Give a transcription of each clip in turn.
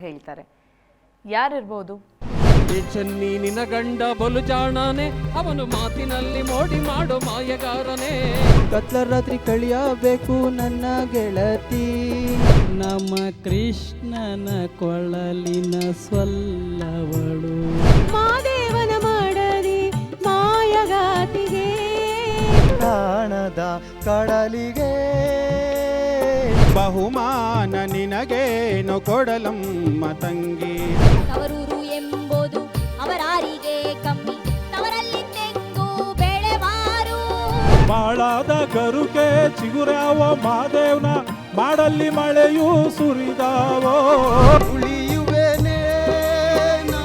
ಹೇಳ್ತಾರೆ. ಯಾರಿರ್ಬೋದು? ಚೆನ್ನಿ ನಿನ ಗಂಡ ಬಲು ಜಾಣಾನೆ, ಅವನು ಮಾತಿನಲ್ಲಿ ಮೋಡಿ ಮಾಡೋ ಮಾಯಗಾರನೇ. ಕತ್ಲ ರಾತ್ರಿ ಕಳಿಯಬೇಕು ನನ್ನ ಗೆಳತಿ, ನಮ್ಮ ಕೃಷ್ಣನ ಕೊಳ್ಳಲಿನ ಸ್ವಲ್ಲವಳು. ಮಾದೇವನ ಮಾಡದಿ ಮಾಯಗಾತಿಗೆ, ಪ್ರಾಣದ ಕಡಲಿಗೆ ಬಹುಮಾನ ನಿನಗೇನು ಕೊಡಲಮ್ಮ ತಂಗಿ. ತವರೂರು ಎಂಬುದು ಅವರಾರಿಗೆ ಕಮ್ಮಿ, ತವರಲ್ಲಿ ತೆಂಗು ಬೆಳೆವಾರು. ಬಾಳಾದ ಗರುಕೆ ಚಿಗುರ್ಯಾವ ಮಾದೇವ್ನ ಮಾಡಲ್ಲಿ ಮಳೆಯೂ ಸುರಿದಾವೋ. ಉಳಿಯುವೆನೇ ನಾ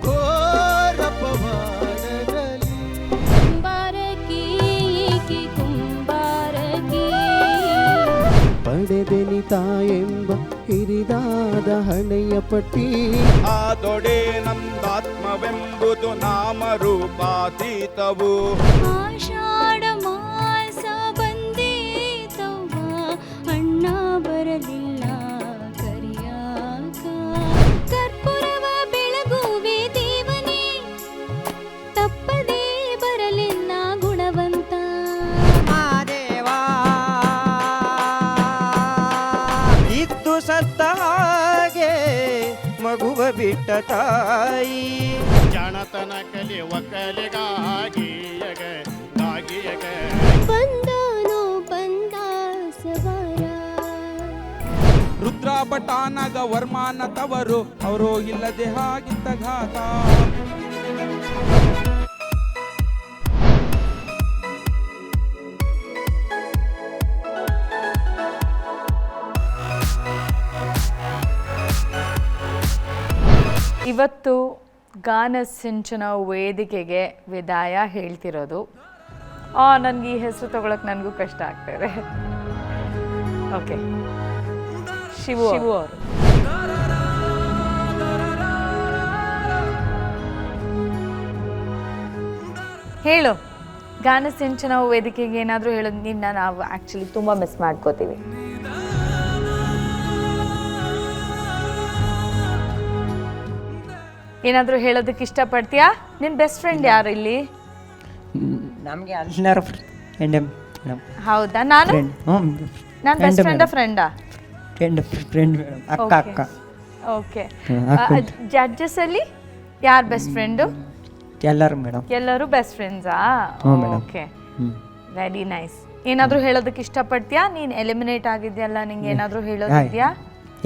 ಘೋರ ಪವಾಡದಲ್ಲಿ. ಕುಂಬಾರಕಿ ಈಕಿ ಕುಂಬಾರಕಿ, ಪಡೆದೆನಿತ ಎಂಬ ಹಿರಿದಾದ ಹಣೆಯ ಪಟ್ಟಿ. ಆ ದೊಡೆ ನಂದಾತ್ಮವೆಂಬುದು ನಾಮರೂಪಾತೀತವು. ಆಷಾಢ ಮಾಸ ಬಂದೀತವ್ವ, ಅಣ್ಣ ಬರಲಿಲ್ಲ ಕರಿಯಾಕ. ಕರ್ಪೂರವ ಬೆಳಗುವೆ ದೇವನೇ, ತಪ್ಪದೇ ಬರಲಿಲ್ಲ ಗುಣವಂತ. ಮಾದೇವಾ ಇದ್ದು ಸತ್ತ ಹಾಗೆ ಮಗುವ ಬಿಟ್ಟ ತಾಯಿ. ಜಾಣತನ ಕಲಿಯುವ ಕಲೆಗಾಗಿಯಗ ಗಾಗಿಯಗ ಬಂದನೋ ಬಂದ ಸವಾರ. ರುದ್ರಾಭಟಾನಗ ವರ್ಮಾನ ತವರು, ಅವರು ಇಲ್ಲದೆ ಹಾಗಿದ್ದ ಘಾತ. ಇವತ್ತು ಗಾನ ಸಿಂಚನ ವೇದಿಕೆಗೆ ವಿದಾಯ ಹೇಳ್ತಿರೋದು. ನನಗೆ ಈ ಹೆಸರು ತಗೊಳಕ್ಕೆ ನನಗೂ ಕಷ್ಟ ಆಗ್ತಾಯಿದೆ. ಓಕೆ, ಶಿವು ಅವರು. ಹೇಳು, ಗಾನ ಸಿಂಚನ ವೇದಿಕೆಗೆ ಏನಾದರೂ ಹೇಳೋದು. ನಿನ್ನ ನಾವು ಆ್ಯಕ್ಚುಲಿ ತುಂಬ ಮಿಸ್ ಮಾಡ್ಕೋತೀವಿ. ಏನಾದರೂ ಹೇಳೋದಕ್ಕೆ ಇಷ್ಟಪಡ್ತೀಯಾ? ನಿನ್ನ ಬೆಸ್ಟ್ ಫ್ರೆಂಡ್ ಯಾರು ಇಲ್ಲಿ? ನಮಗೆ ಎಲ್ಲರೂ ಫ್ರೆಂಡ್. ಹೌದಾ? ನಾನು ಬೆಸ್ಟ್ ಫ್ರೆಂಡಾ? ಫ್ರೆಂಡ್ ಅಕ್ಕ ಅಕ್ಕ. ಓಕೆ, ಜಡ್ಜಸ್ ಅಲ್ಲಿ ಯಾರು ಬೆಸ್ಟ್ ಫ್ರೆಂಡು? ಎಲ್ಲರೂ ಮೇಡಮ್. ಎಲ್ಲರೂ ಬೆಸ್ಟ್ ಫ್ರೆಂಡ್ಸಾ? Okay, very nice. ಏನಾದರೂ ಹೇಳೋದಕ್ಕೆ ಇಷ್ಟಪಡ್ತೀಯಾ? ನೀನು ಎಲಿಮಿನೇಟ್ ಆಗಿದ್ಯಲ್ಲ, ನಿಂಗೆ ಏನಾದರೂ ಹೇಳೋದಿದೆಯಾ?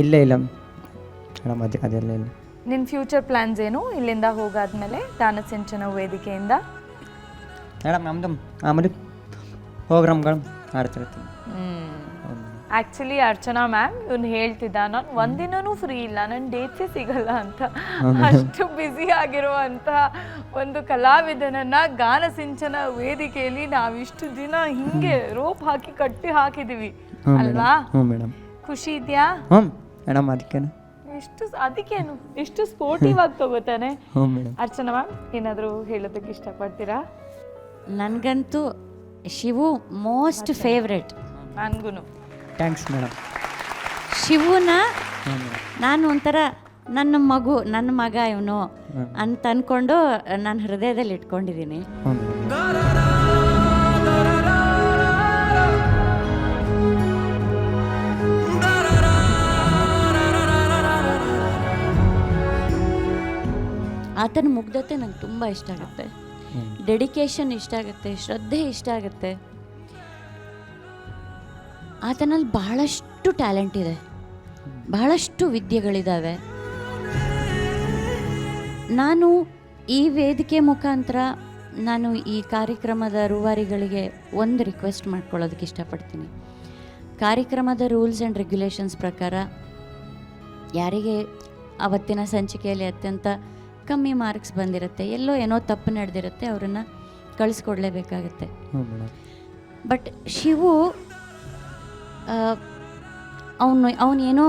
ಇಲ್ಲ ಇಲ್ಲ ಮೇಡಮ್, ಅದೆಲ್ಲ ಇಲ್ಲ. ನಿನ್ನ ಫ್ಯೂಚರ್ ಪ್ಲ್ಯಾನ್ಸ್ ಏನು ಇಲ್ಲಿಂದ ಹೋಗಾದ್ಮೇಲೆ ಗಾನ ಸಿಂಚನ ವೇದಿಕೆಯಿಂದ? ಮೇಡಮ್ ನಮ್ಮದು ಆಮೇಲೆ ಪ್ರೋಗ್ರಾಮ್ಗಳು ಮಾಡ್ತಿರ್ತೀನಿ. ಆ್ಯಕ್ಚುಲಿ ಅರ್ಚನಾ ಮ್ಯಾಮ್ ಇವ್ನು ಹೇಳ್ತಿದ್ದ, ನಾನು ಒಂದಿನೂ ಫ್ರೀ ಇಲ್ಲ, ನನ್ನ ಡೇಟ್ಸೇ ಸಿಗಲ್ಲ ಅಂತ. ಅಷ್ಟು ಬ್ಯುಸಿ ಆಗಿರುವಂಥ ಒಂದು ಕಲಾವಿದನನ್ನು ಗಾನ ಸಿಂಚನ ವೇದಿಕೆಯಲ್ಲಿ ನಾವಿಷ್ಟು ದಿನ ಹಿಂಗೆ ರೋಪ್ ಹಾಕಿ ಕಟ್ಟಿ ಹಾಕಿದ್ದೀವಿ ಅಲ್ವಾ? ಮೇಡಮ್ ಖುಷಿ ಇದೆಯಾ? ಮೇಡಮ್ ಅದಕ್ಕೇನು ಎಷ್ಟು ಸ್ಪೋರ್ಟಿವ್ ಆಗಿ ತಗೋತಾನೆ. ಮೇಡಮ್. ಅರ್ಚನಾ ಮ್ಯಾಮ್ ಏನಾದರೂ ಹೇಳೋದಕ್ಕೆ ಇಷ್ಟಪಡ್ತೀರಾ? ನನಗಂತೂ ಶಿವು ಮೋಸ್ಟ್ ಫೇವ್ರೆಟ್. ನನಗೂ ಥ್ಯಾಂಕ್ಸ್ ಮೇಡಮ್. ಶಿವುನ ನಾನು ಒಂಥರ ನನ್ನ ಮಗ ಇವನು ಅಂತ ಅಂದ್ಕೊಂಡು ನನ್ನ ಹೃದಯದಲ್ಲಿ ಇಟ್ಕೊಂಡಿದ್ದೀನಿ. ಆತನ ಮುಗ್ಧತೆ ನಂಗೆ ತುಂಬ ಇಷ್ಟ ಆಗುತ್ತೆ, ಡೆಡಿಕೇಶನ್ ಇಷ್ಟ ಆಗುತ್ತೆ, ಶ್ರದ್ಧೆ ಇಷ್ಟ ಆಗುತ್ತೆ. ಆತನಲ್ಲಿ ಬಹಳಷ್ಟು ಟ್ಯಾಲೆಂಟ್ ಇದೆ, ಬಹಳಷ್ಟು ವಿದ್ಯೆಗಳಿದ್ದಾವೆ. ನಾನು ಈ ವೇದಿಕೆ ಮುಖಾಂತರ ನಾನು ಈ ಕಾರ್ಯಕ್ರಮದ ರೂವಾರಿಗಳಿಗೆ ಒಂದು ರಿಕ್ವೆಸ್ಟ್ ಮಾಡ್ಕೊಳ್ಳೋದಕ್ಕೆ ಇಷ್ಟಪಡ್ತೀನಿ. ಕಾರ್ಯಕ್ರಮದ ರೂಲ್ಸ್ ಆ್ಯಂಡ್ ರೆಗ್ಯುಲೇಷನ್ಸ್ ಪ್ರಕಾರ ಯಾರಿಗೆ ಅವತ್ತಿನ ಸಂಚಿಕೆಯಲ್ಲಿ ಅತ್ಯಂತ ಕಮ್ಮಿ ಮಾರ್ಕ್ಸ್ ಬಂದಿರುತ್ತೆ, ಎಲ್ಲೋ ಏನೋ ತಪ್ಪು ನಡೆದಿರುತ್ತೆ, ಅವರನ್ನು ಕಳಿಸ್ಕೊಡ್ಲೇಬೇಕಾಗತ್ತೆ. ಬಟ್ ಶಿವು ಅವನೇನೋ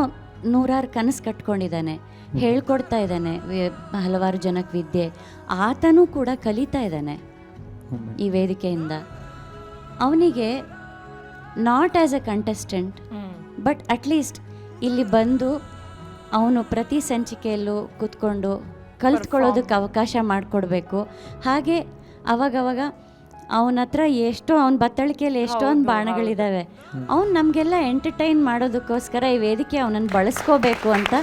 ನೂರಾರು ಕನಸು ಕಟ್ಕೊಂಡಿದ್ದಾನೆ, ಹೇಳ್ಕೊಡ್ತಾ ಇದ್ದಾನೆ ಹಲವಾರು ಜನಕ್ಕೆ ವಿದ್ಯೆ. ಆತನೂ ಕೂಡ ಕಲಿತಾ ಇದ್ದಾನೆ ಈ ವೇದಿಕೆಯಿಂದ. ಅವನಿಗೆ not as A contestant but at least ಇಲ್ಲಿ ಬಂದು ಅವನು ಪ್ರತಿ ಸಂಚಿಕೆಯಲ್ಲೂ ಕೂತ್ಕೊಂಡು ಕಲ್ತ್ಕೊಳ್ಳೋದಕ್ಕೆ ಅವಕಾಶ ಮಾಡಿಕೊಡ್ಬೇಕು. ಹಾಗೆ ಅವಾಗವಾಗ ಅವನ ಹತ್ರ ಎಷ್ಟೋ ಅವನ ಬತ್ತಳಿಕೆಯಲ್ಲಿ ಎಷ್ಟೊಂದು ಬಾಣಗಳಿದ್ದಾವೆ. ಅವ್ನು ನಮಗೆಲ್ಲ ಎಂಟರ್ಟೈನ್ ಮಾಡೋದಕ್ಕೋಸ್ಕರ ಈ ವೇದಿಕೆ ಅವನನ್ನು ಬಳಸ್ಕೋಬೇಕು ಅಂತ.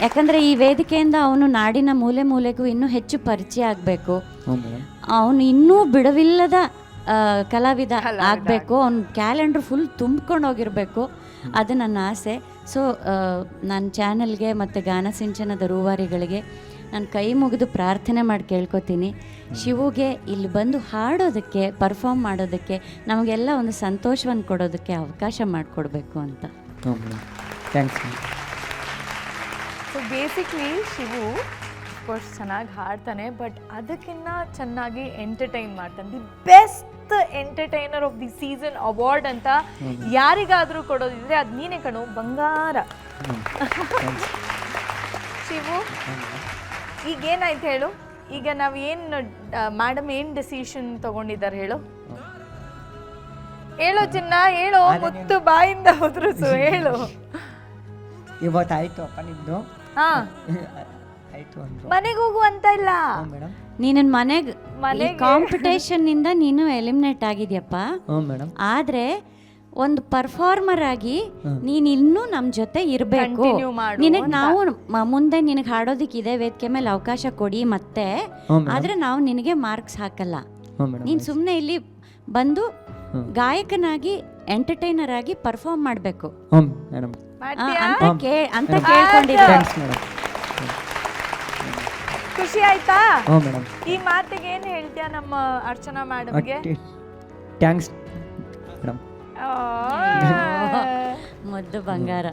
ಯಾಕಂದರೆ ಈ ವೇದಿಕೆಯಿಂದ ಅವನು ನಾಡಿನ ಮೂಲೆ ಮೂಲೆಗೂ ಇನ್ನೂ ಹೆಚ್ಚು ಪರಿಚಯ ಆಗಬೇಕು. ಅವನು ಇನ್ನೂ ಬಿಡುವಿಲ್ಲದ ಕಲಾವಿದ ಆಗಬೇಕು. ಅವ್ನ ಕ್ಯಾಲೆಂಡ್ರ್ ಫುಲ್ ತುಂಬ್ಕೊಂಡು ಹೋಗಿರಬೇಕು. ಅದು ನನ್ನ ಆಸೆ. ಸೊ ನನ್ನ ಚಾನಲ್ಗೆ ಮತ್ತು ಗಾನಸಿಂಚನದ ರೂವಾರಿಗಳಿಗೆ ನಾನು ಕೈ ಮುಗಿದು ಪ್ರಾರ್ಥನೆ ಮಾಡಿ ಕೇಳ್ಕೊತೀನಿ, ಶಿವುಗೆ ಇಲ್ಲಿ ಬಂದು ಹಾಡೋದಕ್ಕೆ, ಪರ್ಫಾರ್ಮ್ ಮಾಡೋದಕ್ಕೆ, ನಮಗೆಲ್ಲ ಒಂದು ಸಂತೋಷವನ್ನು ಕೊಡೋದಕ್ಕೆ ಅವಕಾಶ ಮಾಡಿಕೊಡ್ಬೇಕು ಅಂತ. Thanks. So basically Shivu of course ಚೆನ್ನಾಗಿ ಹಾಡ್ತಾನೆ, ಬಟ್ ಅದಕ್ಕಿಂತ ಚೆನ್ನಾಗಿ ಎಂಟರ್ಟೈನ್ ಮಾಡ್ತಾನೆ. The best entertainer of the season award ಅಂತ ಯಾರಿಗಾದರೂ ಕೊಡೋದಿದ್ರೆ ಅದು ನೀನೇ ಕಣೋ, ಬಂಗಾರ. ಶಿವು, ಈಗ ಏನಾಯ್ತು ಹೇಳು? ಈಗ ನಾವು ಏನು ಮೇಡಮ್ ಏನು ಡೆಸಿಷನ್ ತಗೊಂಡಿದ್ದಾರೆ ಹೇಳು? ಹೇಳೋ ಚಿನ್ನ, ಹೇಳೋ, ಮುತ್ತು ಬಾಯಿಂದ ಉದುರಿಸು, ಹೇಳು. ಇವತ್ತಾಯ್ತು ಅಪ್ಪ ನಿದ್ದು. ಹಾ, ಆಯ್ತು ಅಂದ್ರು. ಮನೆಗೆ ಹೋಗು ಅಂತ ಇಲ್ಲ ಮೇಡಮ್. ನೀನು ಮನೆಗೆ ಕಾಂಪಿಟೇಷನ್ನಿಂದ ನೀನು ಎಲಿಮಿನೇಟ್ ಆಗಿದ್ಯಪ್ಪ. ಹ್ಞೂ ಮೇಡಮ್. ಆದರೆ ಒಂದು ಪರ್ಫಾರ್ಮರ್ ಆಗಿ ನೀನು ಇನ್ನೂ ನಮ್ಮ ಜೊತೆ ಇರಬೇಕು. ನಿನಗೆ ನಾವು ಮುಂದೆ ನಿನಗೆ ಹಾಡೋದಕ್ಕೆ ಇದೇ ವೇದಿಕೆ ಮೇಲೆ ಅವಕಾಶ ಕೊಡಿ ಮತ್ತೆ. ಆದರೆ ನಾವು ನಿನಗೆ ಮಾರ್ಕ್ಸ್ ಹಾಕಲ್ಲ. ನೀನು ಸುಮ್ಮನೆ ಇಲ್ಲಿ ಬಂದು ಗಾಯಕನಾಗಿ ಎಂಟರ್ಟೈನರ್ ಆಗಿ ಪರ್ಫಾರ್ಮ್ ಮಾಡಬೇಕು ಅಂತ ಕೇಳ್ಕೊಂಡಿದ್ದೆ. ಖುಷಿ ಆಯ್ತಾ? ಈ ಮಾತಿಗೆ ಏನು ಹೇಳ್ತೀಯಾ ನಮ್ಮ ಅರ್ಚನಾ ಮೇಡಮ್ಗೆ? Thanks madam. ಮುದ್ದು ಬಂಗಾರ.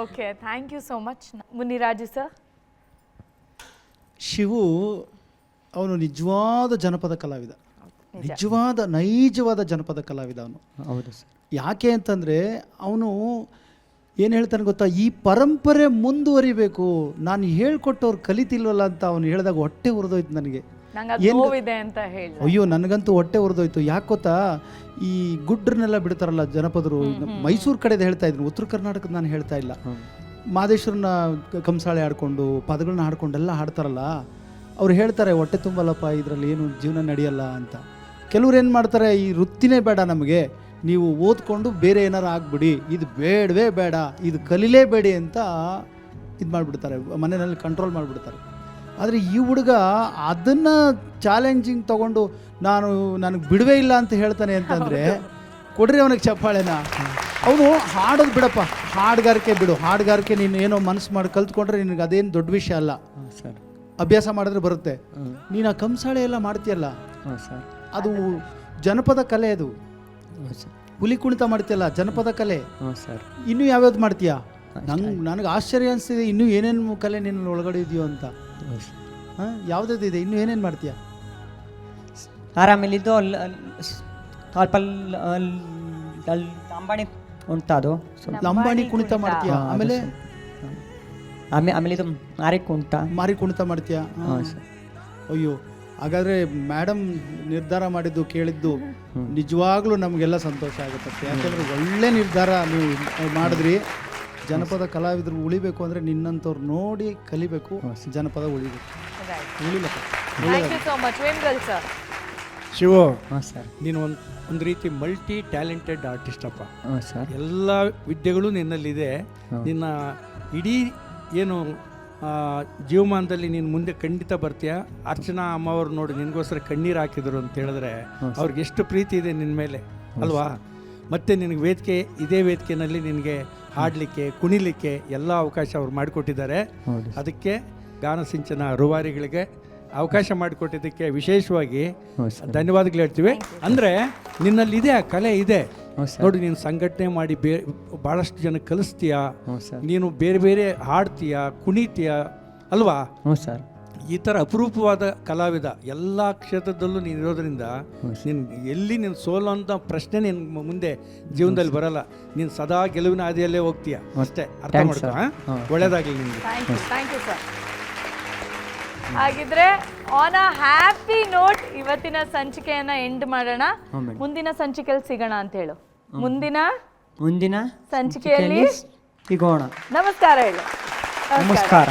Okay, thank you so much. Muniraju sir. Shivu ಅವನು ನಿಜವಾದ ಜನಪದ ಕಲಾವಿದ, ನೈಜವಾದ ಜನಪದ ಕಲಾವಿದ ಅವನು. ಹೌದು ಸರ್. ಯಾಕೆ ಅಂತಂದರೆ ಅವನು ಏನು ಹೇಳ್ತಾನೆ ಗೊತ್ತಾ, ಈ ಪರಂಪರೆ ಮುಂದುವರಿಬೇಕು, ನಾನು ಹೇಳ್ಕೊಟ್ಟವ್ರು ಕಲಿತಿಲ್ವಲ್ಲ ಅಂತ ಅವನು ಹೇಳಿದಾಗ ಹೊಟ್ಟೆ ಉರಿದೋಯ್ತು ನನಗೆ. ಅಯ್ಯೋ, ನನಗಂತೂ ಹೊಟ್ಟೆ ಉರಿದೋಯ್ತು. ಯಾಕೆ ಗೊತ್ತಾ, ಈ ಗುಡ್ರನ್ನೆಲ್ಲ ಬಿಡ್ತಾರಲ್ಲ ಜನಪದರು, ಮೈಸೂರು ಕಡೆದು ಹೇಳ್ತಾ ಇದ್ದೀನಿ, ಉತ್ತರ ಕರ್ನಾಟಕದ ನಾನು ಹೇಳ್ತಾ ಇಲ್ಲ. ಮಾದೇಶ್ವರನ ಕಂಸಾಳೆ ಹಾಡ್ಕೊಂಡು ಪದಗಳನ್ನ ಹಾಡ್ಕೊಂಡೆಲ್ಲ ಹಾಡ್ತಾರಲ್ಲ, ಅವ್ರು ಹೇಳ್ತಾರೆ ಹೊಟ್ಟೆ ತುಂಬಲ್ಲಪ್ಪ, ಇದರಲ್ಲಿ ಏನು ಜೀವನ ನಡೆಯಲ್ಲ ಅಂತ. ಕೆಲವ್ರು ಏನು ಮಾಡ್ತಾರೆ, ಈ ವೃತ್ತಿನೇ ಬೇಡ ನಮಗೆ, ನೀವು ಓದ್ಕೊಂಡು ಬೇರೆ ಏನಾರು ಆಗ್ಬಿಡಿ, ಇದು ಬೇಡವೇ ಬೇಡ, ಇದು ಕಲೀಲೇಬೇಡಿ ಅಂತ ಇದು ಮಾಡಿಬಿಡ್ತಾರೆ, ಮನೆಯಲ್ಲಿ ಕಂಟ್ರೋಲ್ ಮಾಡಿಬಿಡ್ತಾರೆ. ಆದರೆ ಈ ಹುಡುಗ ಅದನ್ನು ಚಾಲೆಂಜಿಂಗ್ ತೊಗೊಂಡು ನನಗೆ ಬಿಡುವೇ ಇಲ್ಲ ಅಂತ ಹೇಳ್ತಾನೆ ಅಂತಂದರೆ ಕೊಡ್ರಿ ಅವನಿಗೆ ಚಪ್ಪಾಳೆನ. ಅವನು ಹಾಡೋದು ಬಿಡಪ್ಪ, ಹಾಡುಗಾರಿಕೆ ಬಿಡು. ಹಾಡುಗಾರಿಕೆ ನೀನು ಏನೋ ಮನಸ್ಸು ಮಾಡಿ ಕಲ್ತ್ಕೊಂಡ್ರೆ ನಿನಗೆ ಅದೇನು ದೊಡ್ಡ ವಿಷಯ ಅಲ್ಲ, ಅಭ್ಯಾಸ ಮಾಡಿದ್ರೆ ಬರುತ್ತೆ. ನೀನು ಆ ಕಂಸಾಳೆ ಎಲ್ಲ ಮಾಡ್ತೀಯಲ್ಲ, ಅದು ಜನಪದ ಕಲೆ. ಅದು ಹುಲಿ ಕುಣಿತ ಮಾಡ್ತೀಯಲ್ಲ, ಜನಪದ ಕಲೆ. ಇನ್ನೂ ಯಾವ್ಯಾವ್ದು ಮಾಡ್ತೀಯಾ? ನನಗೆ ಆಶ್ಚರ್ಯ ಅನಿಸ್ತಿದೆ, ಇನ್ನೂ ಏನೇನು ಕಲೆ ನಿನ್ನ ಒಳಗಡೆ ಇದೆಯೋ ಅಂತ. ಯಾವುದಾದ್ರು ಇದೆ, ಇನ್ನೂ ಏನೇನು ಮಾಡ್ತೀಯಾ? ಆರಾಮೇಲಿದ್ದು ಲಂಬಾಣಿ ಉಂಟದು, ಲಂಬಾಣಿ ಕುಣಿತ ಮಾಡ್ತೀಯಾ? ಆಮೇಲೆ ಇದು ಮಾರಿ ಕುಣಿತ ಮಾಡ್ತೀಯಾ? ಅಯ್ಯೋ, ಹಾಗಾದರೆ ಮೇಡಮ್ ನಿರ್ಧಾರ ಮಾಡಿದ್ದು ಕೇಳಿದ್ದು ನಿಜವಾಗ್ಲೂ ನಮಗೆಲ್ಲ ಸಂತೋಷ ಆಗುತ್ತೆ. ಯಾಕೆಂದರೆ ಒಳ್ಳೆ ನಿರ್ಧಾರ ನೀವು ಮಾಡಿದ್ರಿ. ಜನಪದ ಕಲಾವಿದರು ಉಳಿಬೇಕು ಅಂದರೆ ನಿನ್ನಂಥವ್ರು ನೋಡಿ ಕಲಿಬೇಕು, ಜನಪದ ಉಳಿಬೇಕು. ಶಿವು, ಸರ್, ನೀನು ಒಂದು ರೀತಿ ಮಲ್ಟಿ ಟ್ಯಾಲೆಂಟೆಡ್ ಆರ್ಟಿಸ್ಟ್ ಅಪ್ಪ. ಸರ್, ಎಲ್ಲ ವಿದ್ಯೆಗಳು ನಿನ್ನಲ್ಲಿದೆ. ನಿನ್ನ ಇಡೀ ಏನು ಜೀವಮಾನದಲ್ಲಿ ನೀನು ಮುಂದೆ ಖಂಡಿತ ಬರ್ತೀಯ. ಅರ್ಚನಾ ಅಮ್ಮವ್ರು ನೋಡಿ ನಿನಗೋಸ್ಕರ ಕಣ್ಣೀರು ಹಾಕಿದ್ರು ಅಂತ ಹೇಳಿದ್ರೆ ಅವ್ರಿಗೆ ಎಷ್ಟು ಪ್ರೀತಿ ಇದೆ ನಿನ್ನ ಮೇಲೆ ಅಲ್ವಾ? ಮತ್ತು ನಿನಗೆ ಇದೇ ವೇದಿಕೆಯಲ್ಲಿ ನಿನಗೆ ಹಾಡಲಿಕ್ಕೆ, ಕುಣಿಲಿಕ್ಕೆ ಎಲ್ಲ ಅವಕಾಶ ಅವ್ರು ಮಾಡಿಕೊಟ್ಟಿದ್ದಾರೆ. ಅದಕ್ಕೆ ಗಾನಸಿಂಚನ ರೂವಾರಿಗಳಿಗೆ ಅವಕಾಶ ಮಾಡಿಕೊಟ್ಟಿದ್ದಕ್ಕೆ ವಿಶೇಷವಾಗಿ ಧನ್ಯವಾದಗಳು ಹೇಳ್ತೀವಿ. ಅಂದರೆ ನಿನ್ನಲ್ಲಿದೆ, ಆ ಕಲೆ ಇದೆ ನೋಡಿ. ನೀನು ಸಂಘಟನೆ ಮಾಡಿ ಭಾಳಷ್ಟು ಜನ ಕಲಿಸ್ತೀಯಾ, ನೀನು ಬೇರೆ ಬೇರೆ ಹಾಡ್ತೀಯ, ಕುಣಿತೀಯ ಅಲ್ವಾ? ಸರ್, ಈ ಥರ ಅಪರೂಪವಾದ ಕಲಾವಿದ ಎಲ್ಲ ಕ್ಷೇತ್ರದಲ್ಲೂ ನೀನು ಇರೋದ್ರಿಂದ ನೀನು ಎಲ್ಲಿ ನೀನು ಸೋಲು ಅಂತ ಪ್ರಶ್ನೆ ನಿನ್ನ ಮುಂದೆ ಜೀವನದಲ್ಲಿ ಬರಲ್ಲ. ನೀನು ಸದಾ ಗೆಲುವಿನ ಹಾದಿಯಲ್ಲೇ ಹೋಗ್ತೀಯ ಅಷ್ಟೇ. ಅರ್ಥ ಮಾಡ್ಕೊ. ಒಳ್ಳೇದಾಗಲಿ ನಿಮಗೆ. Thank you sir. ಹಾಗಿದ್ರೆ ಆನ್ ಅ ಹ್ಯಾಪಿ ನೋಟ್ ಇವತ್ತಿನ ಸಂಚಿಕೆಯನ್ನ ಎಂಡ್ ಮಾಡೋಣ. ಮುಂದಿನ ಸಂಚಿಕೆಯಲ್ಲಿ ಸಿಗೋಣ ಅಂತ ಹೇಳು. ಮುಂದಿನ ಮುಂದಿನ ಸಂಚಿಕೆಯಲ್ಲಿ ಸಿಗೋಣ. ನಮಸ್ಕಾರ ಹೇಳಿ. ನಮಸ್ಕಾರ.